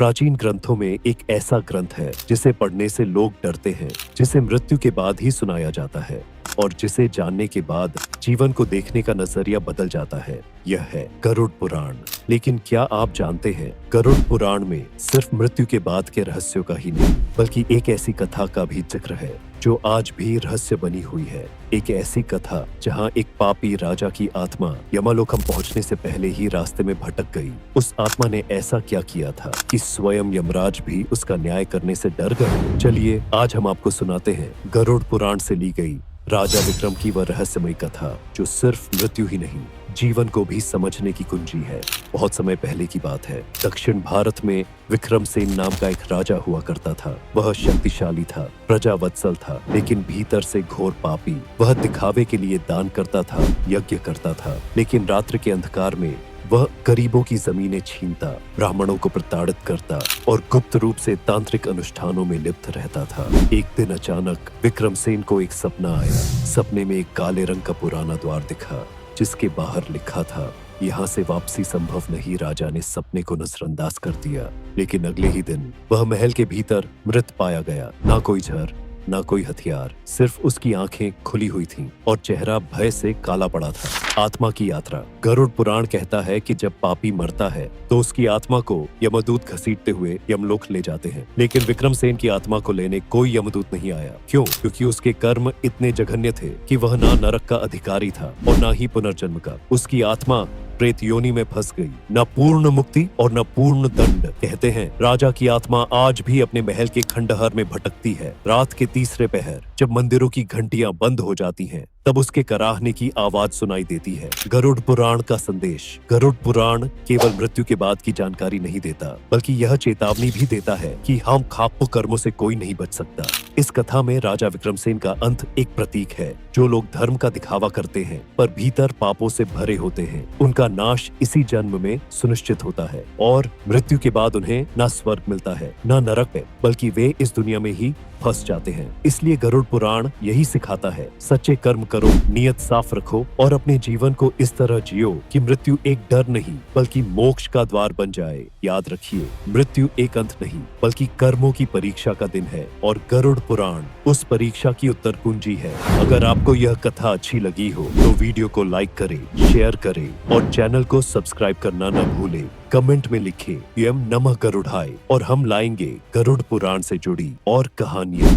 प्राचीन ग्रंथों में एक ऐसा ग्रंथ है जिसे पढ़ने से लोग डरते हैं, जिसे मृत्यु के बाद ही सुनाया जाता है और जिसे जानने के बाद जीवन को देखने का नजरिया बदल जाता है। यह है गरुड़ पुराण। लेकिन क्या आप जानते हैं, गरुड़ पुराण में सिर्फ मृत्यु के बाद के रहस्यों का ही नहीं, बल्कि एक ऐसी कथा का भी जिक्र है जो आज भी रहस्य बनी हुई है। एक ऐसी कथा जहां एक पापी राजा की आत्मा यमलोकम पहुंचने से पहले ही रास्ते में भटक गई। उस आत्मा ने ऐसा क्या किया था कि स्वयं यमराज भी उसका न्याय करने से डर गए। चलिए आज हम आपको सुनाते हैं गरुड़ पुराण से ली गई राजा विक्रम की वह रहस्यमयी कथा, जो सिर्फ मृत्यु ही नहीं, जीवन को भी समझने की कुंजी है। बहुत समय पहले की बात है। दक्षिण भारत में विक्रमसेन नाम का एक राजा हुआ करता था। वह शक्तिशाली था, प्रजावत्सल था, लेकिन भीतर से घोर पापी। वह दिखावे के लिए दान करता था, यज्ञ करता था, लेकिन रात्रि के अंधकार में वह गरीबों की जमीनें छीनता, ब्राह्मणों को प्रताड़ित करता और गुप्त रूप से तांत्रिक अनुष्ठानों में लिप्त रहता था। एक दिन अचानक विक्रमसेन को एक सपना आया। सपने में एक काले रंग का पुराना द्वार दिखा, जिसके बाहर लिखा था, यहाँ से वापसी संभव नहीं। राजा ने सपने को नजरअंदाज कर दिया, लेकिन अगले ही दिन वह महल के भीतर मृत पाया गया। ना कोई जहर, ना कोई हथियार, सिर्फ उसकी आंखें खुली हुई थीं और चेहरा भय से काला पड़ा था। आत्मा की यात्रा। गरुड़ पुराण कहता है कि जब पापी मरता है तो उसकी आत्मा को यमदूत घसीटते हुए यमलोक ले जाते हैं, लेकिन विक्रमसेन की आत्मा को लेने कोई यमदूत नहीं आया। क्यों? क्योंकि उसके कर्म इतने जघन्य थे कि वह ना नरक का अधिकारी था और ना ही पुनर्जन्म का। उसकी आत्मा प्रेत योनि में फंस गई। न पूर्ण मुक्ति और न पूर्ण दंड। कहते हैं राजा की आत्मा आज भी अपने महल के खंडहर में भटकती है। रात के तीसरे पहर जब मंदिरों की घंटियां बंद हो जाती हैं, तब उसके कराहने की आवाज सुनाई देती है। गरुड़ पुराण का संदेश। गरुड़ पुराण केवल मृत्यु के बाद की जानकारी नहीं देता, बल्कि यह चेतावनी भी देता है कि हम खाप कर्मों से कोई नहीं बच सकता। इस कथा में राजा विक्रमसेन का अंत एक प्रतीक है। जो लोग धर्म का दिखावा करते हैं पर भीतर पापों से भरे होते हैं, उनका नाश इसी जन्म में सुनिश्चित होता है और मृत्यु के बाद उन्हें न स्वर्ग मिलता है, न नरक में, बल्कि वे इस दुनिया में ही फंस जाते हैं। इसलिए गरुड़ पुराण यही सिखाता है, सच्चे कर्म करो, नियत साफ रखो और अपने जीवन को इस तरह जियो कि मृत्यु एक डर नहीं बल्कि मोक्ष का द्वार बन जाए। याद रखिए, मृत्यु एक अंत नहीं बल्कि कर्मों की परीक्षा का दिन है और गरुड़ पुराण उस परीक्षा की उत्तर कुंजी है। अगर आपको यह कथा अच्छी लगी हो तो वीडियो को लाइक करें, शेयर करें और चैनल को सब्सक्राइब करना न भूलें। कमेंट में लिखें यम नमः गरुड़ाय और हम लाएंगे गरुड़ पुराण से जुड़ी और कहानियां।